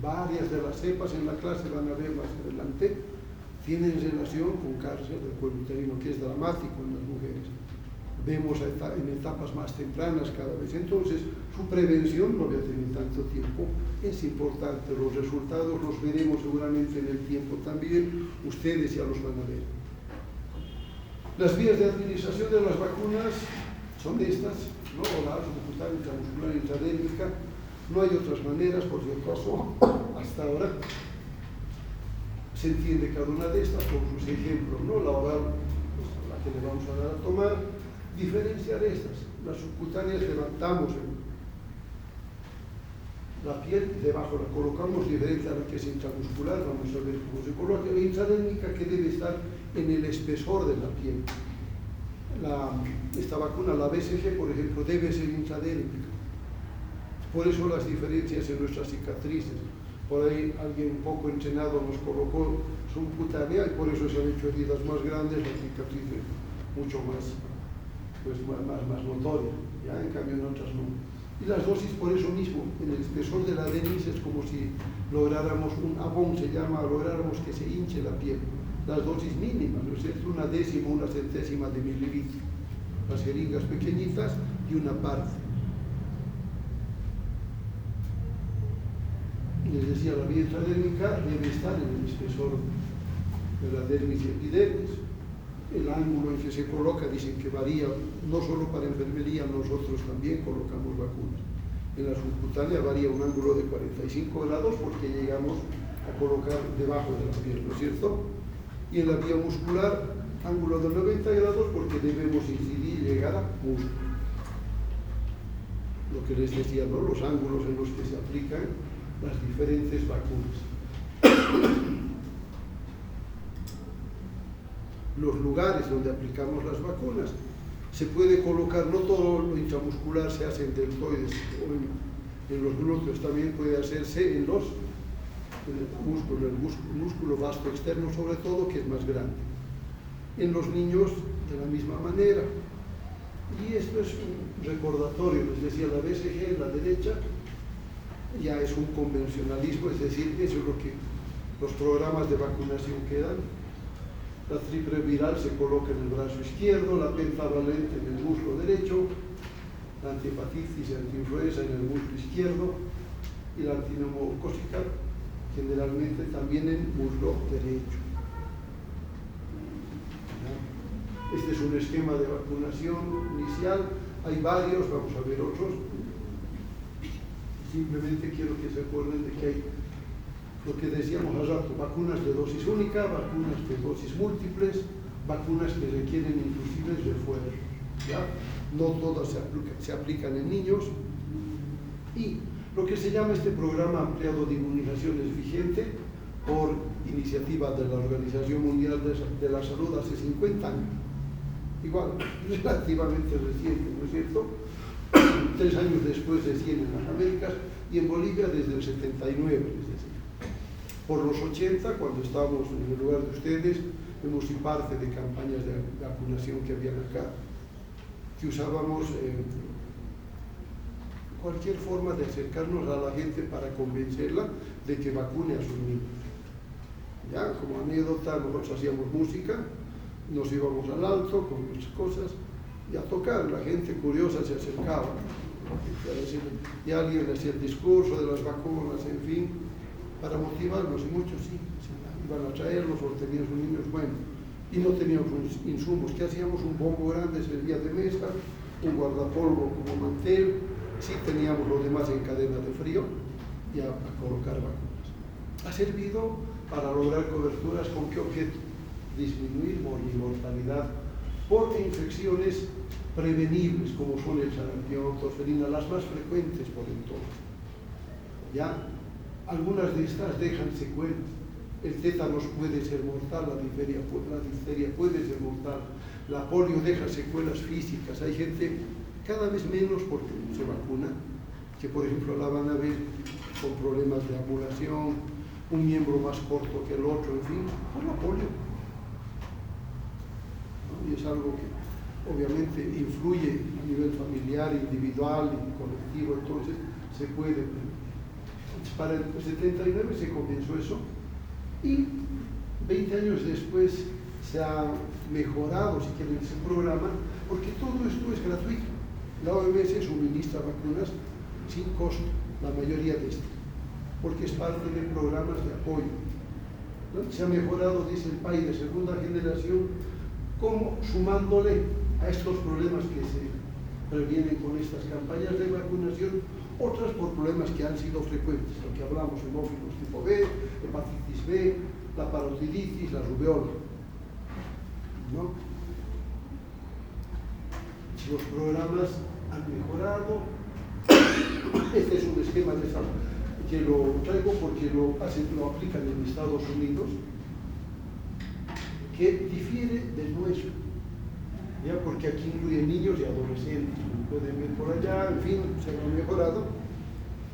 varias de las cepas en la clase, van a ver más adelante, tienen relación con cáncer del cuello uterino, que es dramático en las mujeres. Vemos en etapas más tempranas cada vez. Entonces, su prevención no voy a tener tanto tiempo. Es importante. Los resultados los veremos seguramente en el tiempo también. Ustedes ya los van a ver. Las vías de administración de las vacunas son estas, ¿no? Oral, subcutánea, intramuscular, intradérmica. No hay otras maneras, por si acaso, hasta ahora. Se entiende cada una de estas por sus ejemplos, ¿no? La oral, pues, la que le vamos a dar a tomar, diferenciar estas. Las subcutáneas levantamos la piel, debajo la colocamos diferente a la que es intramuscular, vamos a ver cómo se coloca. La intradérmica que debe estar en el espesor de la piel. Esta vacuna, la BCG, por ejemplo, debe ser intradérmica. Por eso las diferencias en nuestras cicatrices. Por ahí alguien un poco entrenado nos colocó subcutánea y por eso se han hecho heridas más grandes, las cicatrices mucho más, pues, más notorias, ¿ya? En cambio en otras no. Y las dosis por eso mismo, en el espesor de la dermis es como si lográramos un abón, se llama, lográramos que se hinche la piel. Las dosis mínimas, ¿no es cierto? 1/10, 1/100 de mililitro. Las jeringas pequeñitas y una parte. Les decía, la vía intradérmica debe estar en el espesor de la dermis y epidermis. El ángulo en que se coloca, dicen que varía, no solo para enfermería, nosotros también colocamos vacunas. En la subcutánea varía un ángulo de 45 grados porque llegamos a colocar debajo de la piel, ¿no es cierto? Y en la vía muscular, ángulo de 90 grados porque debemos incidir y llegar a músculo. Lo que les decía, ¿no? Los ángulos en los que se aplican las diferentes vacunas. Los lugares donde aplicamos las vacunas. Se puede colocar, no todo lo intramuscular se hace en deltoides o en los glúteos, también puede hacerse en los el músculo vasto externo sobre todo, que es más grande. En los niños de la misma manera. Y esto es un recordatorio, les decía, la BCG en la derecha ya es un convencionalismo, es decir, eso es lo que Los programas de vacunación quedan. La triple viral se coloca en el brazo izquierdo, la pentavalente en el muslo derecho, la antihepatitis y antiinfluenza en el muslo izquierdo y la antineumocócica generalmente también en el muslo derecho. Este es un esquema de vacunación inicial. Hay varios, vamos a ver otros. Simplemente quiero que se acuerden de que hay lo que decíamos hace rato, vacunas de dosis única, vacunas de dosis múltiples, vacunas que requieren inclusive refuerzos. ¿Ya? No todas se aplican en niños. Y lo que se llama este programa ampliado de inmunización es vigente por iniciativa de la Organización Mundial de la Salud hace 50 años. Igual, relativamente reciente, ¿no es cierto? 3 años después recién en las Américas y en Bolivia desde el 79, es decir. Por los 80, cuando estábamos en el lugar de ustedes, hemos sido parte de campañas de vacunación que habían acá, que usábamos cualquier forma de acercarnos a la gente para convencerla de que vacune a sus niños. Ya, como anécdota, nosotros hacíamos música, nos íbamos al alto con muchas cosas y a tocar. La gente curiosa se acercaba y alguien le hacía el discurso de las vacunas, en fin, para motivarlos, y muchos sí, iban a traerlos o tenían sus niños buenos y no teníamos insumos. ¿Qué hacíamos? Un bombo grande servía de mesa, un guardapolvo como mantel, sí teníamos los demás en cadena de frío y a colocar vacunas. Ha servido para lograr coberturas. ¿Con qué objeto? Disminuir mortalidad por infecciones prevenibles como son el sarampión, tosferina, las más frecuentes por entonces. Ya, algunas de estas dejan secuelas. El tétanos puede ser mortal, la difteria puede ser mortal, la polio deja secuelas físicas. Hay gente, cada vez menos porque se vacuna, que por ejemplo la van a ver con problemas de ambulación, un miembro más corto que el otro, en fin, por la polio. ¿No? Y es algo que obviamente influye a nivel familiar, individual y colectivo, entonces se puede. Para el 79 se comenzó eso y 20 años después se ha mejorado, si quieren, ese programa, porque todo esto es gratuito. La OMS suministra vacunas sin costo, la mayoría de estas, porque es parte de programas de apoyo. ¿No? Se ha mejorado, dice el país de segunda generación, como sumándole a estos problemas que se previenen con estas campañas de vacunación, otras por problemas que han sido frecuentes, lo que hablamos, hemófilos tipo B, hepatitis B, la parotiditis, la rubeola. ¿No? Los programas han mejorado. Este es un esquema de salud que lo traigo porque lo aplican en Estados Unidos, que difiere del nuestro, ¿ya? Porque aquí incluye niños y adolescentes, pueden ver por allá, en fin, se ha mejorado,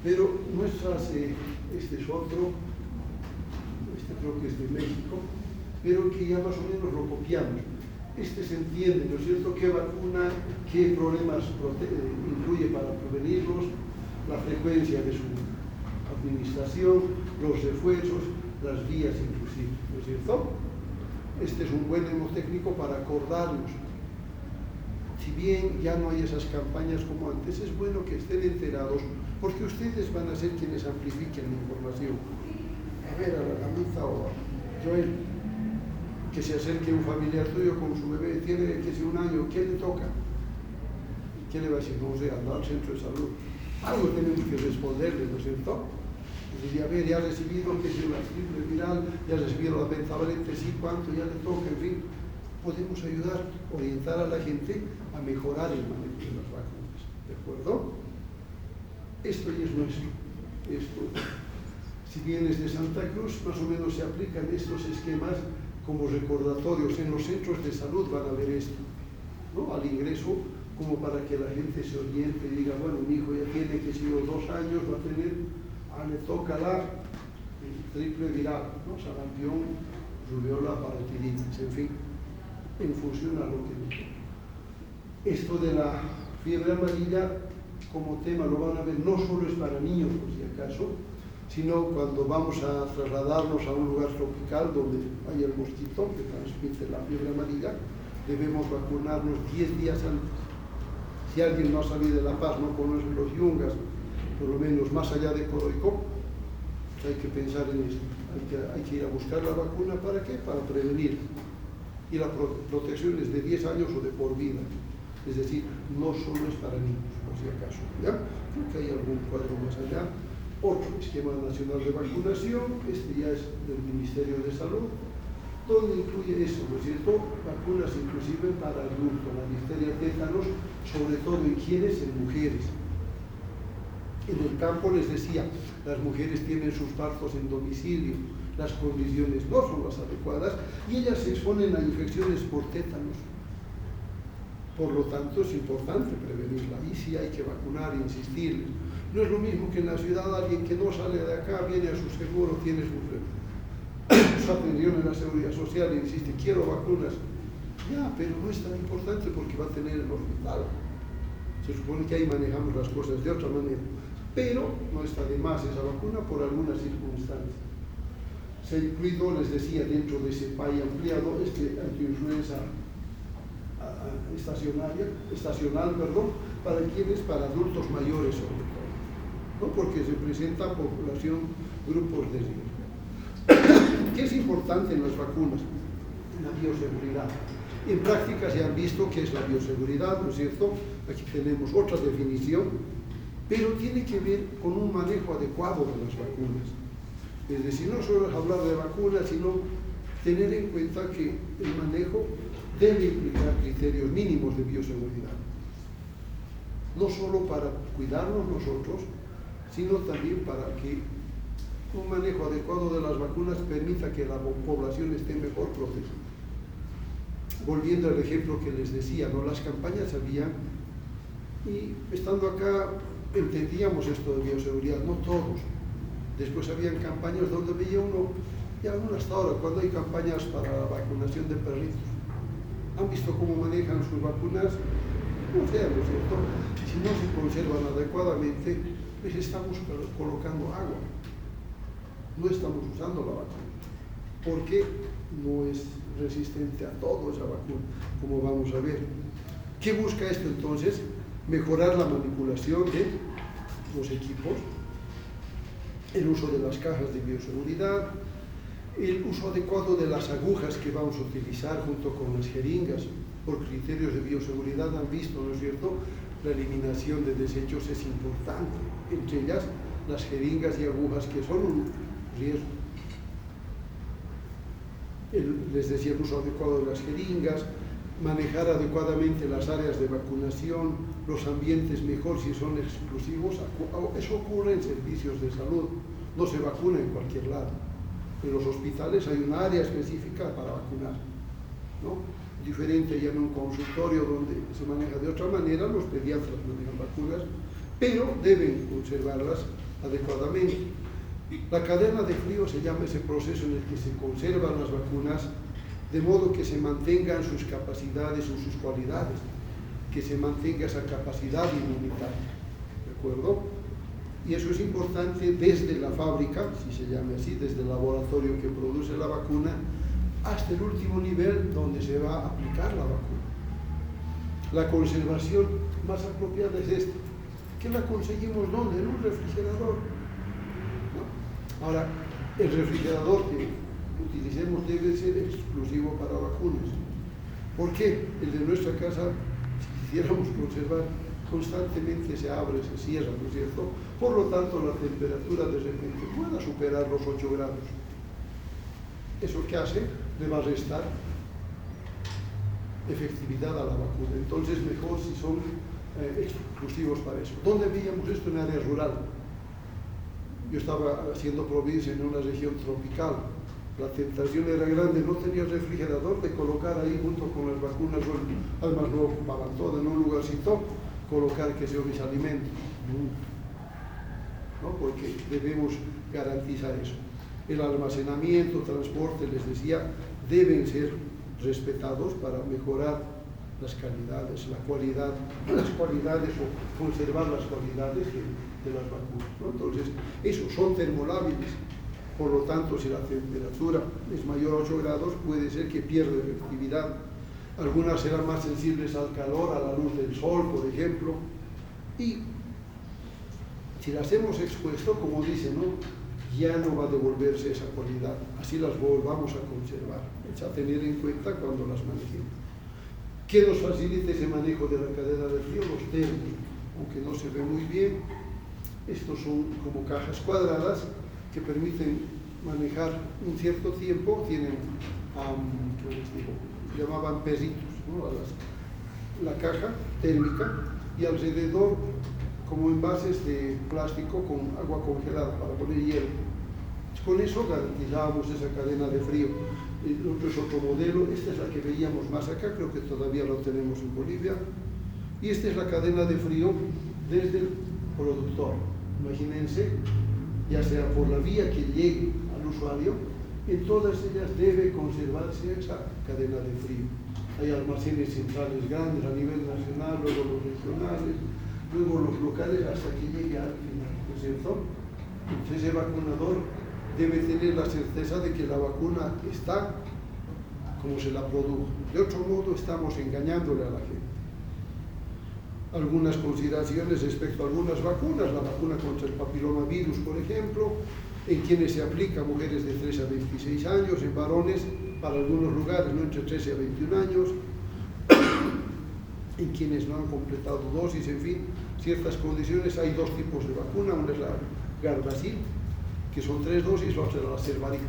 pero nuestras, este es otro, este creo que es de México, pero que ya más o menos lo copiamos. Este se entiende, ¿no es cierto?, qué vacuna, qué problemas incluye para prevenirlos, la frecuencia de su administración, los refuerzos, las vías inclusive, ¿no es cierto? Este es un buen hemotécnico para acordarnos. Si bien ya no hay esas campañas como antes, es bueno que estén enterados, porque ustedes van a ser quienes amplifiquen la información. A ver, a la Gamita o a Joel, que se acerque un familiar tuyo con su bebé, tiene que ser 1 año, ¿qué le toca? ¿Qué le va a decir? No sé, anda al centro de salud. Algo tenemos que responderle, ¿no es cierto? Decir, a ver, ya ha recibido que es una triple viral, ya ha recibido la pentavalente, sí, cuánto, ya le toca, en fin. Podemos ayudar, orientar a la gente a mejorar el manejo de las vacunas, ¿de acuerdo? Esto ya es nuestro. Esto, si vienes de Santa Cruz, más o menos se aplican estos esquemas como recordatorios. En los centros de salud van a ver esto, ¿no? Al ingreso, como para que la gente se oriente y diga, bueno, mi hijo ya tiene, que si 2 años va a tener, le toca la triple viral, ¿no? Sarampión, rubeola, parotiditis, en fin, en función a lo que dice. Esto de la fiebre amarilla como tema lo van a ver, no solo es para niños, por si acaso, sino cuando vamos a trasladarnos a un lugar tropical donde hay el mosquito que transmite la fiebre amarilla, debemos vacunarnos 10 días antes. Si alguien no ha salido de La Paz, no conoce los yungas, por lo menos más allá de Coroicó, hay que pensar en esto. Hay que ir a buscar la vacuna, ¿para qué? Para prevenir. Y la protección es de 10 años o de por vida. Es decir, no solo es para niños, por si acaso. ¿Ya? Creo que hay algún cuadro más allá. Otro esquema nacional de vacunación, este ya es del Ministerio de Salud, donde incluye eso, ¿no es cierto? Vacunas inclusive para adultos, la difteria, tétanos, sobre todo en quienes, en mujeres. En el campo les decía, las mujeres tienen sus partos en domicilio, las condiciones no son las adecuadas y ellas se exponen a infecciones por tétanos. Por lo tanto, es importante prevenirla y sí hay que vacunar e insistir. No es lo mismo que en la ciudad alguien que no sale de acá, viene a su seguro, tiene su atención en la seguridad social e insiste, quiero vacunas. Ya, pero no es tan importante porque va a tener el hospital. Se supone que ahí manejamos las cosas de otra manera. Pero no está de más esa vacuna por algunas circunstancias. Se ha incluido, les decía, dentro de ese PAI ampliado, antiinfluenza estacional, para quienes, para adultos mayores sobre todo, ¿no? Porque se presenta población, grupos de riesgo. ¿Qué es importante en las vacunas? La bioseguridad. En práctica se han visto qué es la bioseguridad, ¿no es cierto? Aquí tenemos otra definición, pero tiene que ver con un manejo adecuado de las vacunas. Es decir, no solo es hablar de vacunas, sino tener en cuenta que el manejo debe implicar criterios mínimos de bioseguridad. No solo para cuidarnos nosotros, sino también para que un manejo adecuado de las vacunas permita que la población esté mejor protegida. Volviendo al ejemplo que les decía, ¿no? Las campañas había, y estando acá entendíamos esto de bioseguridad, no todos. Después habían campañas donde veía uno, y aún hasta ahora, cuando hay campañas para la vacunación de perritos, han visto cómo manejan sus vacunas, no sé, ¿no es cierto? Si no se conservan adecuadamente, les estamos colocando agua, no estamos usando la vacuna, porque no es resistente a todo esa vacuna, como vamos a ver. ¿Qué busca esto entonces? Mejorar la manipulación de los equipos, el uso de las cajas de bioseguridad, el uso adecuado de las agujas que vamos a utilizar junto con las jeringas. Por criterios de bioseguridad han visto, ¿no es cierto?, la eliminación de desechos es importante, entre ellas las jeringas y agujas que son un riesgo. Les decía el uso adecuado de las jeringas, manejar adecuadamente las áreas de vacunación, los ambientes mejor si son exclusivos. Eso ocurre en servicios de salud, no se vacuna en cualquier lado. En los hospitales hay una área específica para vacunar, ¿no? Diferente ya en un consultorio donde se maneja de otra manera, los pediatras manejan vacunas, pero deben conservarlas adecuadamente. La cadena de frío se llama ese proceso en el que se conservan las vacunas de modo que se mantengan sus capacidades o sus cualidades, que se mantenga esa capacidad inmunitaria, ¿de acuerdo? Y eso es importante desde la fábrica, si se llama así, desde el laboratorio que produce la vacuna, hasta el último nivel donde se va a aplicar la vacuna. La conservación más apropiada es esta. ¿Qué la conseguimos dónde? En un refrigerador, ¿no? Ahora, el refrigerador que utilicemos debe ser exclusivo para vacunas. ¿Por qué? El de nuestra casa, si quisiéramos conservar, constantemente se abre, se cierra, ¿no es cierto? Por lo tanto, la temperatura de repente pueda superar los 8 grados. ¿Eso qué hace? Le va a restar efectividad a la vacuna. Entonces, mejor si son exclusivos para eso. ¿Dónde veíamos esto? En área rural. Yo estaba haciendo provincia en una región tropical. La tentación era grande, no tenía refrigerador, de colocar ahí junto con las vacunas, además no ocupaban todo, en un lugarcito, colocar que se mis alimentos, ¿no? Porque debemos garantizar eso. El almacenamiento, transporte, les decía, deben ser respetados para mejorar las calidades, las cualidades o conservar las cualidades de las vacunas, ¿no? Entonces, eso, son termolábiles, por lo tanto, si la temperatura es mayor a 8 grados, puede ser que pierda efectividad. Algunas serán más sensibles al calor, a la luz del sol, por ejemplo, y si las hemos expuesto, como dicen, ¿no?, ya no va a devolverse esa cualidad, así las volvamos a conservar. Es a tener en cuenta cuando las manejemos. ¿Qué nos facilita ese manejo de la cadena de frío? Los térmicos, aunque no se ve muy bien. Estos son como cajas cuadradas que permiten manejar un cierto tiempo, tienen, ¿qué les digo?, llamaban perritos, ¿no?, la caja térmica, y alrededor como envases de plástico con agua congelada para poner hielo. Con eso garantizábamos esa cadena de frío. El otro es otro modelo, esta es la que veíamos más acá, creo que todavía lo tenemos en Bolivia, y esta es la cadena de frío desde el productor. Imagínense, ya sea por la vía que llegue al usuario, en todas ellas debe conservarse esa cadena de frío. Hay almacenes centrales grandes a nivel nacional, luego los regionales, luego los locales, hasta que llegue al final, ¿no es cierto? Entonces ese vacunador debe tener la certeza de que la vacuna está como se la produjo. De otro modo, estamos engañándole a la gente. Algunas consideraciones respecto a algunas vacunas, la vacuna contra el papilomavirus, por ejemplo, en quienes se aplica a mujeres de 3 a 26 años, en varones, para algunos lugares, no, entre 13 a 21 años, en quienes no han completado dosis, en fin, ciertas condiciones. Hay dos tipos de vacuna, una es la Gardasil, que son 3 dosis, la otra es la Cervarix.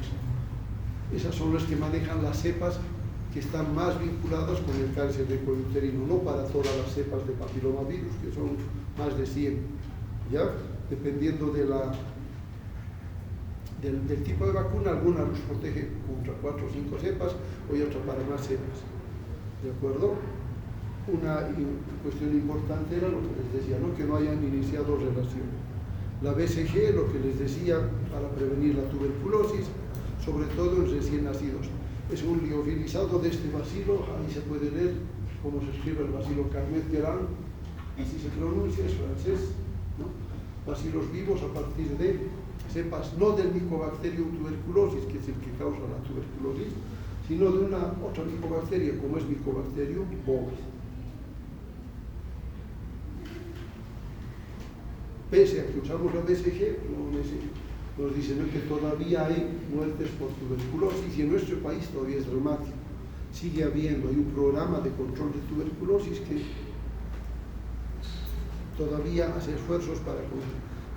Esas son las que manejan las cepas que están más vinculadas con el cáncer de cuello uterino, no para todas las cepas de papilomavirus, que son más de 100, ¿ya? Dependiendo de del tipo de vacuna, algunas los protege contra 4 o 5 cepas, y otras para más cepas, ¿de acuerdo? Una cuestión importante era lo que les decía, ¿no?, que no hayan iniciado relación. La BCG, lo que les decía, para prevenir la tuberculosis, sobre todo en recién nacidos. Es un liofilizado de este bacilo, ahí se puede leer cómo se escribe el bacilo Carmet-Guerin, así se pronuncia, es francés, ¿no? Bacilos vivos a partir de cepas, no del Mycobacterium tuberculosis, que es el que causa la tuberculosis, sino de una otra micobacteria, como es Mycobacterium bovis. Pese a que usamos la BCG, nos dicen, ¿no?, que todavía hay muertes por tuberculosis, y en nuestro país todavía es dramático. Sigue habiendo, hay un programa de control de tuberculosis que todavía hace esfuerzos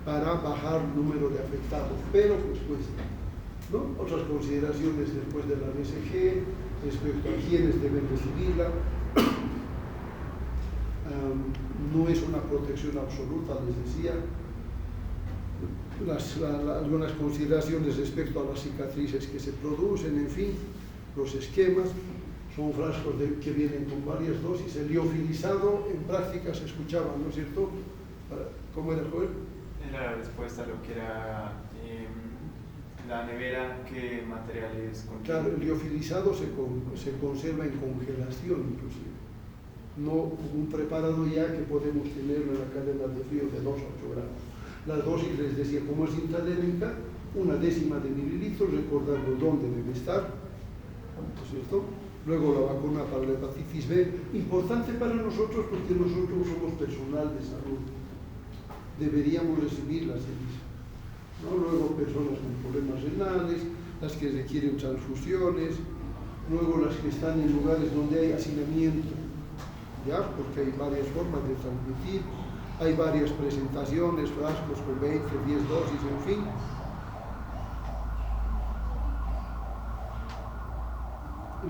para bajar el número de afectados, pero pues cuesta, ¿no? Otras consideraciones después de la BCG, respecto a quiénes deben recibirla. No es una protección absoluta, les decía. Algunas consideraciones respecto a las cicatrices que se producen, en fin, los esquemas. Son frascos que vienen con varias dosis. El liofilizado en práctica se escuchaba, ¿no es cierto? ¿Cómo era, Joel? Era la respuesta a lo que era la nevera, qué materiales contiene. Claro, el liofilizado se conserva en congelación, inclusive. No un preparado ya que podemos tenerlo en la cadena de frío de 2 a 8 grados. La dosis, les decía, como es intradérmica, 1/10 de mililitros, recordando dónde debe estar, ¿no es cierto? Luego la vacuna para la hepatitis B, importante para nosotros porque nosotros somos personal de salud, deberíamos recibirlas, ¿no? Luego personas con problemas renales, las que requieren transfusiones, luego las que están en lugares donde hay hacinamiento, ¿ya? Porque hay varias formas de transmitir, hay varias presentaciones, frascos con 20, 10 dosis, en fin.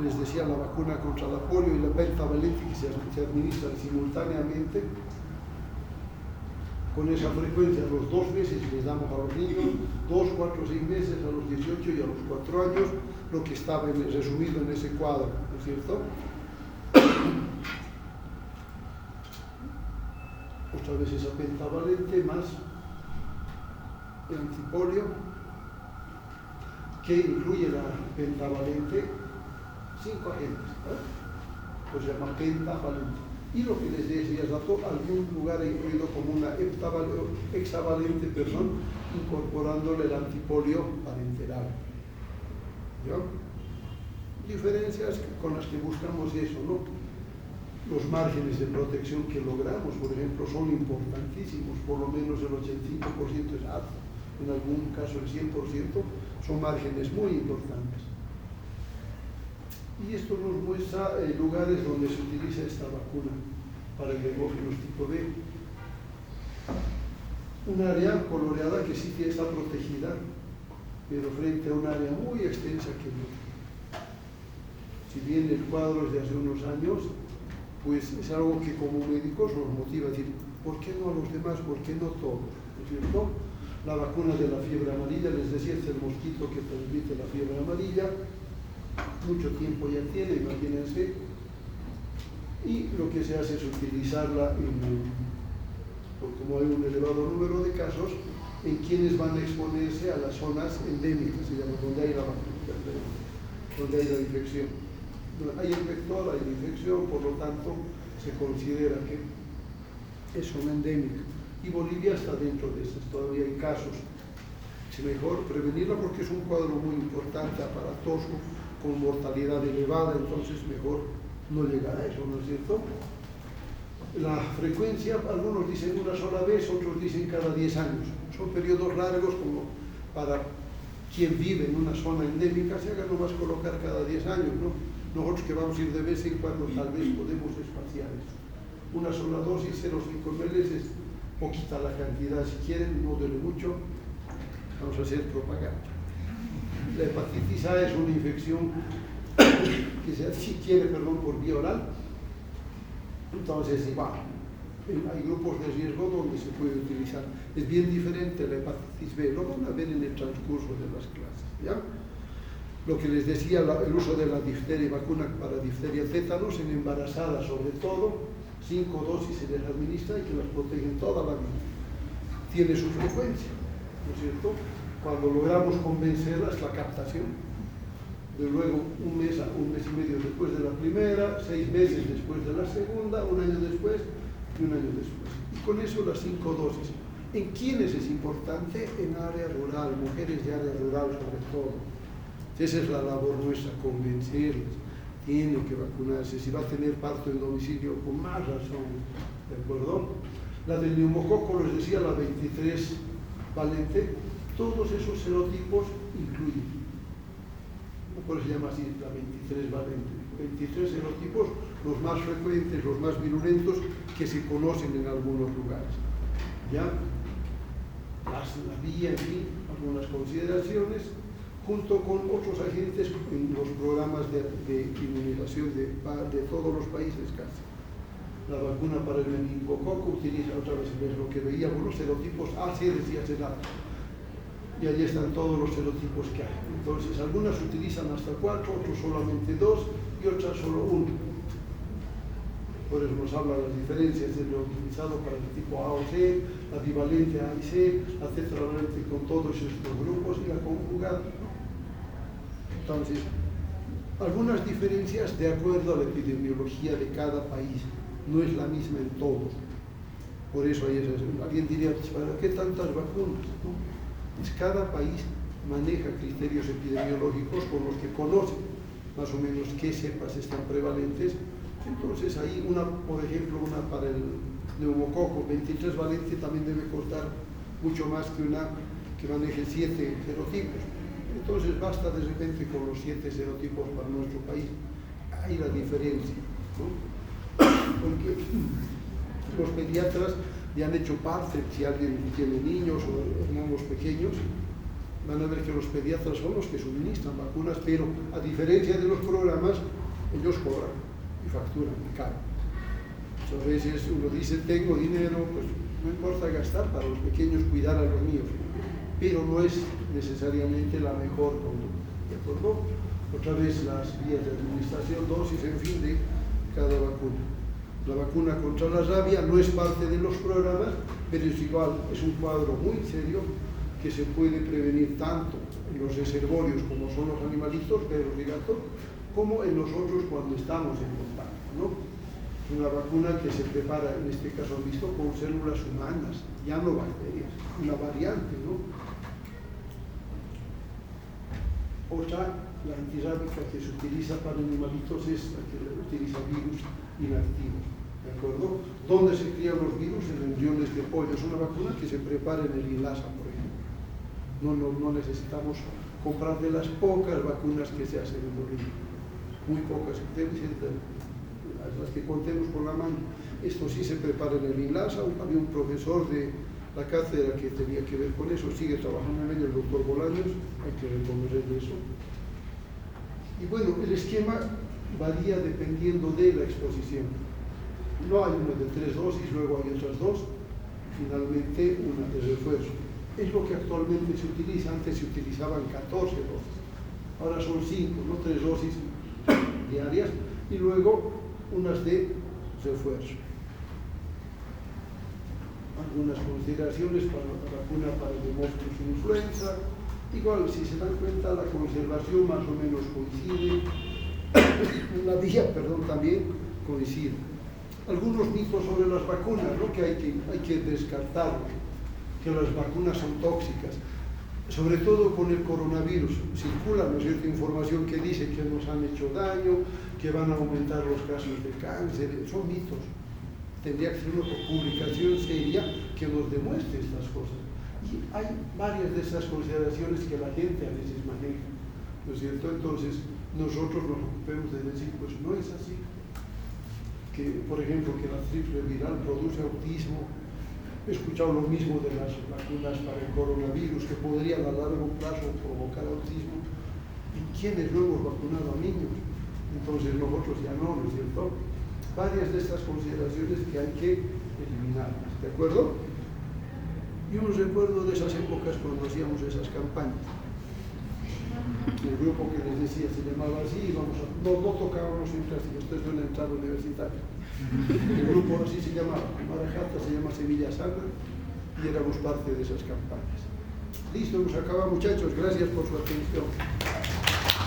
Les decía, la vacuna contra la polio y la pentavalente que se administran simultáneamente, con esa frecuencia, a los 2 meses les damos a los niños, 2, 4, 6 meses, a los 18 y a los 4 años, lo que estaba resumido en ese cuadro, ¿no es cierto? Otra vez esa pentavalente más el antipolio, que incluye la pentavalente 5 agentes, ¿eh? pues se llama pentavalente. Y lo que les decía es algún lugar ha incluido como una hexavalente, incorporándole el antipolio parenteral. ¿Ya? Diferencias con las que buscamos eso, ¿no? Los márgenes de protección que logramos, por ejemplo, son importantísimos, por lo menos el 85% es alto, en algún caso el 100%, son márgenes muy importantes. Y esto nos muestra lugares donde se utiliza esta vacuna para el hemófilos tipo B. Un área coloreada que sí que está protegida, pero frente a un área muy extensa que no. Si bien el cuadro es de hace unos años, pues es algo que como médicos nos motiva a decir, ¿por qué no a los demás? ¿Por qué no todos? ¿No es cierto? La vacuna de la fiebre amarilla, les decía, es el mosquito que transmite la fiebre amarilla, mucho tiempo ya tiene, imagínense, y lo que se hace es utilizarla, como hay un elevado número de casos, en quienes van a exponerse a las zonas endémicas, se llama, donde hay la infección. Hay el vector, hay la infección, por lo tanto, se considera que es zona endémica. Y Bolivia está dentro de esas, todavía hay casos. Es mejor prevenirla porque es un cuadro muy importante, aparatoso, con mortalidad elevada, entonces mejor no llegar a eso, ¿no es cierto? La frecuencia, algunos dicen una sola vez, otros dicen cada 10 años. Son periodos largos como para quien vive en una zona endémica, se haga nomás colocar cada 10 años, ¿no? Nosotros que vamos a ir de vez en cuando, tal vez podemos espaciar eso. Una sola dosis, 0,5 ml, es poquita la cantidad. Si quieren, no duele mucho, vamos a hacer propaganda. La hepatitis A es una infección que si quiere, por vía oral. Entonces, hay grupos de riesgo donde se puede utilizar. Es bien diferente la hepatitis B, lo van a ver en el transcurso de las clases, ¿ya? Lo que les decía, el uso de la difteria, vacuna para difteria tétanos en embarazadas sobre todo, 5 dosis se les administra y que las protegen toda la vida. Tiene su frecuencia, ¿no es cierto? Cuando logramos convencerlas, la captación. De luego, un mes y medio después de la primera, 6 meses después de la segunda, 1 año después y 1 año después. Y con eso las 5 dosis. ¿En quiénes es importante? En área rural, mujeres de área rural sobre todo. Esa es la labor nuestra, convencerles. Tienen que vacunarse. Si va a tener parto en domicilio, con más razón. ¿De acuerdo? La del neumococo, les decía, la 23 valente, todos esos serotipos incluyen. ¿Por qué se llama así la 23 valente? 23 serotipos, los más frecuentes, los más virulentos, que se conocen en algunos lugares. ¿Ya? La vía, en fin, algunas consideraciones, junto con otros agentes en los programas de inmunización de todos los países casi. La vacuna para el meningococo utiliza otra vez lo que veíamos, los serotipos A, C, decía Senado. Y allí están todos los serotipos que hay. Entonces, algunas utilizan hasta 4, otros solamente 2 y otras solo 1. Por eso nos habla las diferencias de lo utilizado para el tipo A o C, la bivalente A y C, la tetravalente con todos estos grupos y la conjugada. Entonces, algunas diferencias de acuerdo a la epidemiología de cada país, no es la misma en todos. Por eso hay esas. Alguien diría, ¿para qué tantas vacunas? ¿No? Cada país maneja criterios epidemiológicos con los que conoce más o menos qué cepas están prevalentes. Entonces ahí por ejemplo, una para el neumococo 23 valente también debe costar mucho más que una que maneje 7 serotipos. Entonces basta de repente con los 7 serotipos para nuestro país. Hay la diferencia, ¿no? Porque los pediatras ya han hecho parte, si alguien tiene niños o hermanos pequeños, van a ver que los pediatras son los que suministran vacunas, pero a diferencia de los programas, ellos cobran y facturan caro. A veces uno dice, tengo dinero, pues no importa gastar para los pequeños, cuidar a los míos, pero no es necesariamente la mejor conducta, ¿de acuerdo? Otra vez las vías de administración, dosis, en fin, de cada vacuna. La vacuna contra la rabia no es parte de los programas, pero es igual, es un cuadro muy serio que se puede prevenir tanto en los reservorios como son los animalitos, perros y gatos, como en nosotros cuando estamos en contacto. ¿no? Una vacuna que se prepara, en este caso han visto, con células humanas, ya no bacterias, una variante, ¿no? Otra, la antirrábica que se utiliza para animalitos es la que utiliza virus inactivos, ¿de acuerdo? ¿Dónde se crían los virus? En embriones de pollo. Es una vacuna que se prepara en el INLASA, por ejemplo. No necesitamos comprar de las pocas vacunas que se hacen en Bolivia, muy pocas, las que contemos por la mano. Esto sí se prepara en el INLASA. Había un profesor de la cátedra que tenía que ver con eso, sigue trabajando en ello, el doctor Bolaños, hay que reconocerle eso. Y bueno, el esquema varía dependiendo de la exposición. No hay una de 3 dosis, luego hay otras 2, finalmente una de refuerzo. Es lo que actualmente se utiliza. Antes se utilizaban 14 dosis, ahora son 5, ¿no? 3 dosis diarias y luego unas de refuerzo. Algunas consideraciones para la vacuna para el hemófilos e influenza. Igual, si se dan cuenta, la conservación más o menos coincide, la vía, también coincide. Algunos mitos sobre las vacunas, ¿no? Que hay que descartar, que las vacunas son tóxicas, sobre todo con el coronavirus. Circula, ¿no es cierto?, información que dice que nos han hecho daño, que van a aumentar los casos de cáncer. Son mitos. Tendría que ser una publicación seria que nos demuestre estas cosas. Y hay varias de esas consideraciones que la gente a veces maneja, ¿no es cierto? Entonces, nosotros nos ocupemos de decir, pues no es así. Que, por ejemplo, que la triple viral produce autismo. He escuchado lo mismo de las vacunas para el coronavirus, que podrían a largo plazo provocar autismo. ¿Y quiénes no hemos vacunado a niños? Entonces nosotros ya no, ¿no es cierto? Varias de estas consideraciones que hay que eliminarlas, ¿de acuerdo? Y un recuerdo de esas épocas cuando hacíamos esas campañas. El grupo que les decía se llamaba así, no tocábamos en clase, esto es de una entrada universitaria. El grupo así se llamaba, Marajata se llama Sevilla Sana, y éramos parte de esas campañas. Listo, nos acaba, muchachos, gracias por su atención.